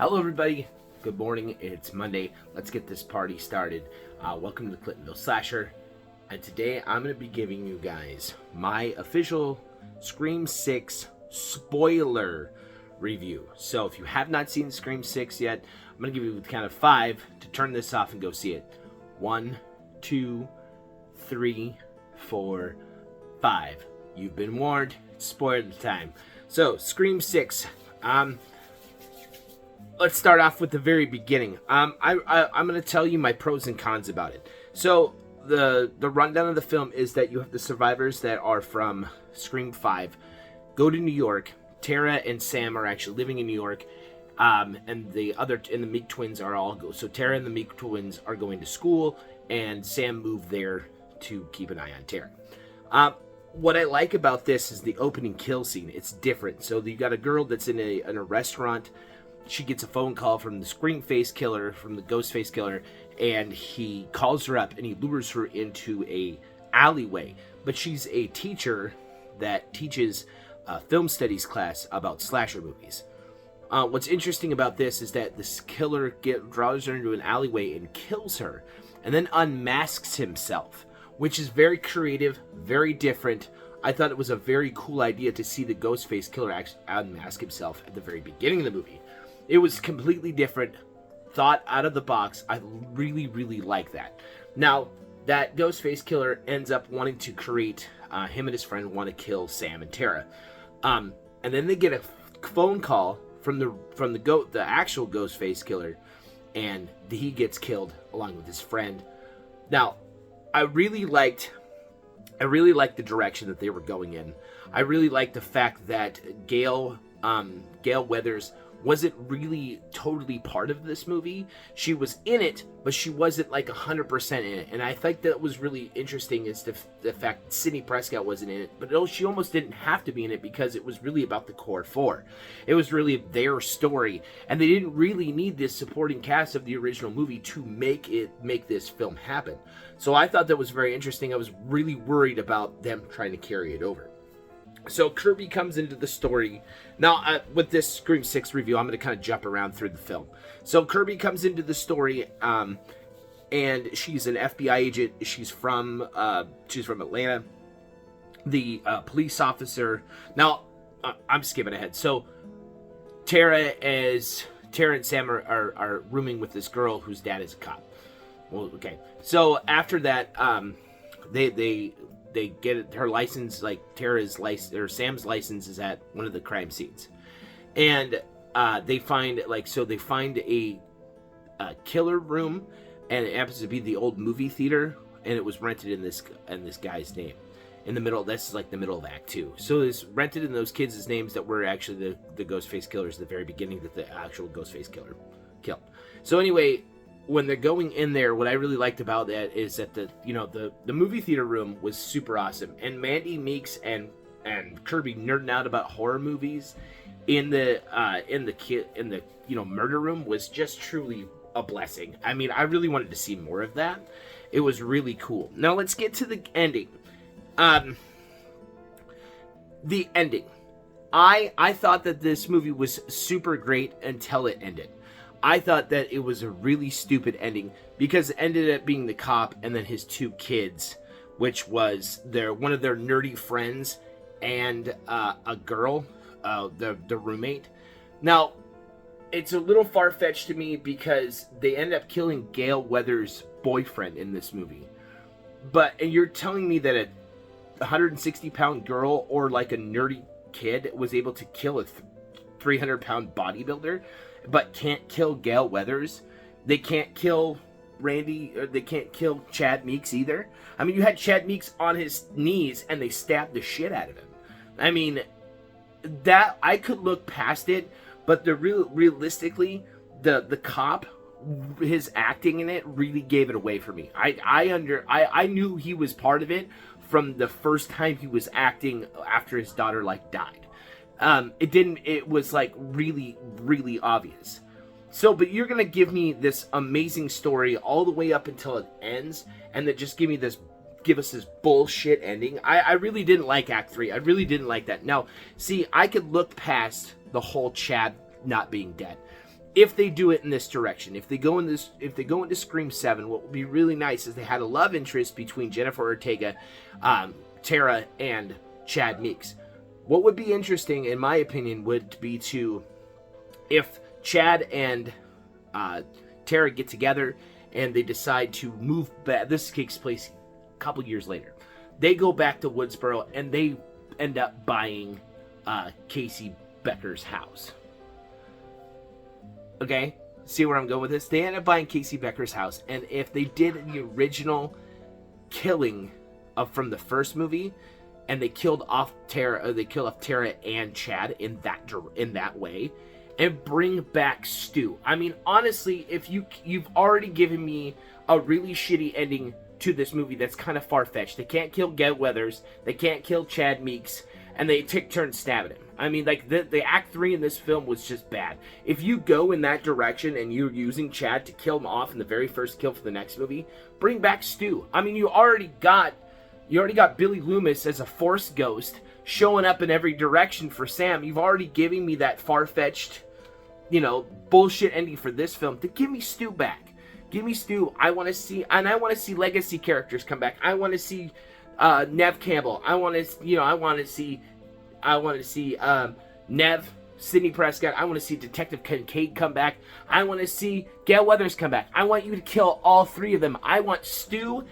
Hello everybody, good morning, it's Monday, let's get this party started. Welcome to the Clintonville Slasher, and today I'm going to be giving you guys my official Scream 6 spoiler review. So if you have not seen Scream 6 yet, I'm going to give you the count of 5 to turn this off and go see it. 1, 2, 3, 4, 5. You've been warned, it's spoiler time. So, Scream 6, let's start off with the very beginning. I'm going to tell you my pros and cons about it. So the rundown of the film is that you have the survivors that are from Scream 5 go to New York. Tara and Sam are actually living in New York, and the Meek twins are all go. So Tara and the Meek twins are going to school, and Sam moved there to keep an eye on Tara. What I like about this is the opening kill scene. It's different. So you got a girl that's in a restaurant. She gets a phone call from the Scream face killer, from the ghost face killer, and he calls her up and he lures her into a alleyway. But she's a teacher that teaches a film studies class about slasher movies. What's interesting about this is that this killer draws her into an alleyway and kills her, and then unmasks himself, which is very creative, very different. I thought it was a very cool idea to see the Ghostface killer actually unmask himself at the very beginning of the movie. It was completely different, thought out of the box. I really, really like that. Now, that Ghostface killer ends up wanting to create, him and his friend want to kill Sam and Tara. And then they get a phone call from the actual Ghostface killer, and he gets killed along with his friend. Now, I really liked the direction that they were going in. I really liked the fact that Gale Weathers wasn't really totally part of this movie. She was in it, but she wasn't like 100% in it. And I think that was really interesting is the fact that Sidney Prescott wasn't in it, but she almost didn't have to be in it because it was really about the core four. It was really their story, and they didn't really need this supporting cast of the original movie to make this film happen. So I thought that was very interesting. I was really worried about them trying to carry it over. So Kirby comes into the story. Now, with this Scream 6 review, I'm going to kind of jump around through the film. So Kirby comes into the story, and she's an FBI agent. She's from Atlanta. The police officer. Now, I'm skipping ahead. So Tara and Sam are rooming with this girl whose dad is a cop. Well, okay. So after that, they get her license, like Tara's license or Sam's license is at one of the crime scenes, and they find a killer room, and it happens to be the old movie theater, and it was rented in this guy's name. In the middle, that's like the middle of Act 2. So it's rented in those kids' names that were actually the Ghostface killers at the very beginning that the actual Ghostface killer killed. So anyway, when they're going in there, what I really liked about that is that the movie theater room was super awesome, and Mandy Meeks and Kirby nerding out about horror movies in the murder room was just truly a blessing. I mean, I really wanted to see more of that. It was really cool. Now let's get to the ending. The ending. I thought that this movie was super great until it ended. I thought that it was a really stupid ending because it ended up being the cop and then his two kids, which was one of their nerdy friends and a girl, the roommate. Now, it's a little far-fetched to me because they end up killing Gale Weathers' boyfriend in this movie. And you're telling me that a 160-pound girl or like a nerdy kid was able to kill a 300-pound bodybuilder, but can't kill Gale Weathers? They can't kill Randy, or they can't kill Chad Meeks either. I mean, you had Chad Meeks on his knees and they stabbed the shit out of him. I mean, that I could look past it, but realistically, the cop, his acting in it really gave it away for me. I knew he was part of it from the first time he was acting after his daughter died. It was like really, really obvious. So, but you're going to give me this amazing story all the way up until it ends, and then just give us this bullshit ending. I really didn't like Act 3. I really didn't like that. Now, see, I could look past the whole Chad not being dead. if they do it in this direction, if they go into Scream 7, what would be really nice is they had a love interest between Jennifer Ortega, Tara, and Chad Meeks. What would be interesting, in my opinion, would be if Chad and Tara get together and they decide to move back. This takes place a couple years later. They go back to Woodsboro and they end up buying Casey Becker's house. Okay? See where I'm going with this? They end up buying Casey Becker's house, and if they did the original killing from the first movie, and they killed off Tara and Chad in that way, and bring back Stu. I mean, honestly, if you've already given me a really shitty ending to this movie that's kind of far-fetched. They can't kill Gail Weathers, they can't kill Chad Meeks, and they take turns stabbing him. I mean, like, the Act 3 in this film was just bad. If you go in that direction and you're using Chad to kill him off in the very first kill for the next movie, bring back Stu. I mean, you already got Billy Loomis as a Force ghost showing up in every direction for Sam. You've already given me that far-fetched, bullshit ending for this film. To give me Stu back. Give me Stu. I want to see legacy characters come back. I want to see Nev Campbell. I want to see Nev, Sidney Prescott. I want to see Detective Kincaid come back. I want to see Gail Weathers come back. I want you to kill all three of them. I want Stu,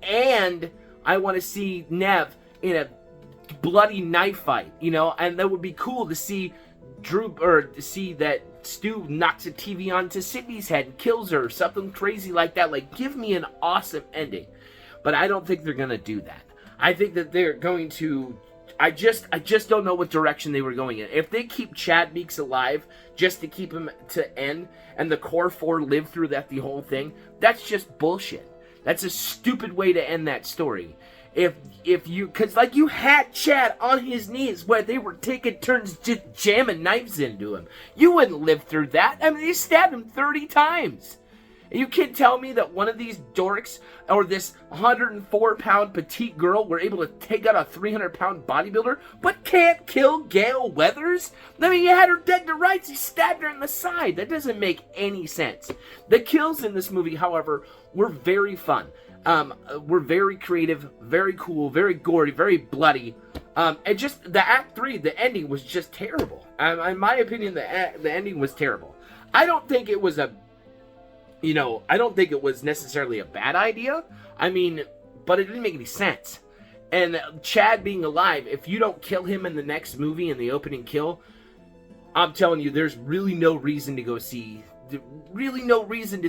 and I want to see Nev in a bloody knife fight. And that would be cool to see to see that Stu knocks a TV onto Sydney's head and kills her, or something crazy like that. Like, give me an awesome ending. But I don't think they're gonna do that. I think that they're going to. I just don't know what direction they were going in. If they keep Chad Meeks alive just to keep him to end, and the core four live through the whole thing, that's just bullshit. That's a stupid way to end that story. Because you had Chad on his knees where they were taking turns just jamming knives into him. You wouldn't live through that. I mean, they stabbed him 30 times. And you can't tell me that one of these dorks, or this 104-pound petite girl, were able to take out a 300-pound bodybuilder, but can't kill Gail Weathers? I mean, you had her dead to rights. You stabbed her in the side. That doesn't make any sense. The kills in this movie, however, were very fun. Were very creative, very cool, very gory, very bloody. And just the Act 3, the ending was just terrible. In my opinion, the ending was terrible. I don't think it was necessarily a bad idea. I mean, but it didn't make any sense. And Chad being alive, if you don't kill him in the next movie, in the opening kill, I'm telling you, there's really no reason to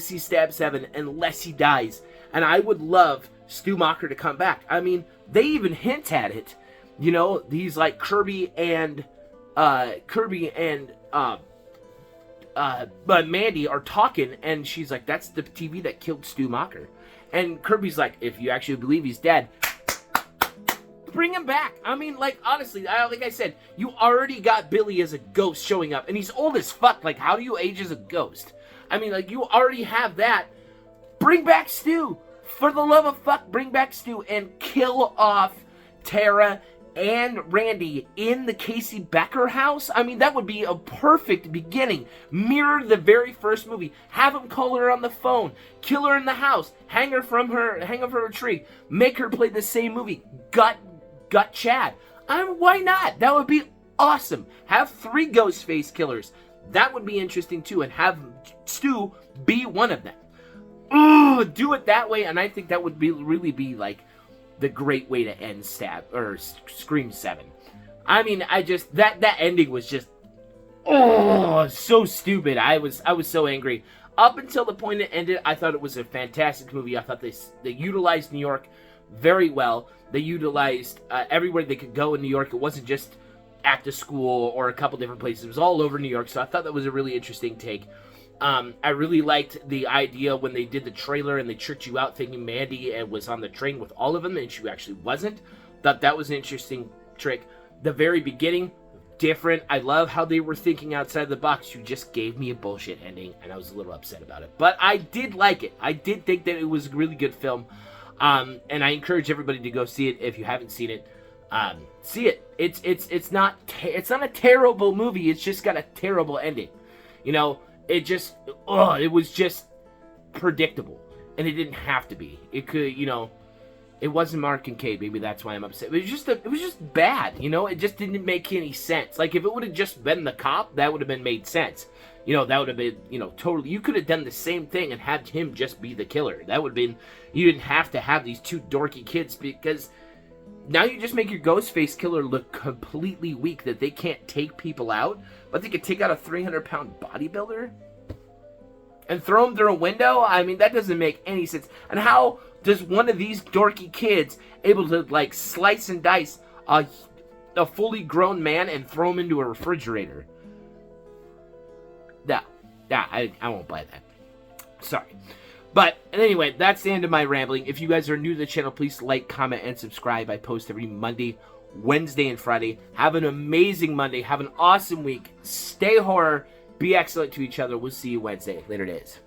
see Stab 7 unless he dies. And I would love Stu Macher to come back. I mean, they even hint at it. He's like Kirby and Mandy are talking, and she's like, that's the TV that killed Stu Macher. And Kirby's like, if you actually believe he's dead, bring him back. I mean, like, honestly, like I said, you already got Billy as a ghost showing up, and he's old as fuck. Like, how do you age as a ghost? I mean, like, you already have that. Bring back Stu. For the love of fuck, bring back Stu and kill off Tara and Randy in the Casey Becker house. I mean, that would be a perfect beginning. Mirror the very first movie. Have him call her on the phone. Kill her in the house. Hang her from a tree. Make her play the same movie. Gut Chad. Why not? That would be awesome. Have 3 Ghostface killers. That would be interesting too, and have Stu be one of them. Do it that way, and I think that would really be like the great way to end Scream 7. I mean, that ending was just so stupid. I was so angry. Up until the point it ended, I thought it was a fantastic movie. I thought they utilized New York very well. They utilized everywhere they could go in New York. It wasn't just at the school or a couple different places. It was all over New York, so I thought that was a really interesting take. I really liked the idea when they did the trailer and they tricked you out thinking Mandy was on the train with all of them, and she actually wasn't. Thought that was an interesting trick. The very beginning, different. I love how they were thinking outside the box. You just gave me a bullshit ending, and I was a little upset about it. But I did like it. I did think that it was a really good film. And I encourage everybody to go see it if you haven't seen it. See it. It's not a terrible movie. It's just got a terrible ending. It just, it was just predictable. And it didn't have to be. It could, it wasn't Mark Kincaid. Maybe that's why I'm upset. It was just bad, It just didn't make any sense. Like, if it would have just been the cop, that would have been made sense. That would have been, totally. You could have done the same thing and had him just be the killer. That would have been, you didn't have to have these two dorky kids, because now you just make your Ghostface killer look completely weak, that they can't take people out, but they could take out a 300-pound bodybuilder and throw him through a window? I mean, that doesn't make any sense. And how does one of these dorky kids able to, like, slice and dice a fully grown man and throw him into a refrigerator? No, I won't buy that. Sorry. But anyway, that's the end of my rambling. If you guys are new to the channel, please like, comment, and subscribe. I post every Monday, Wednesday, and Friday. Have an amazing Monday. Have an awesome week. Stay horror. Be excellent to each other. We'll see you Wednesday. Later days.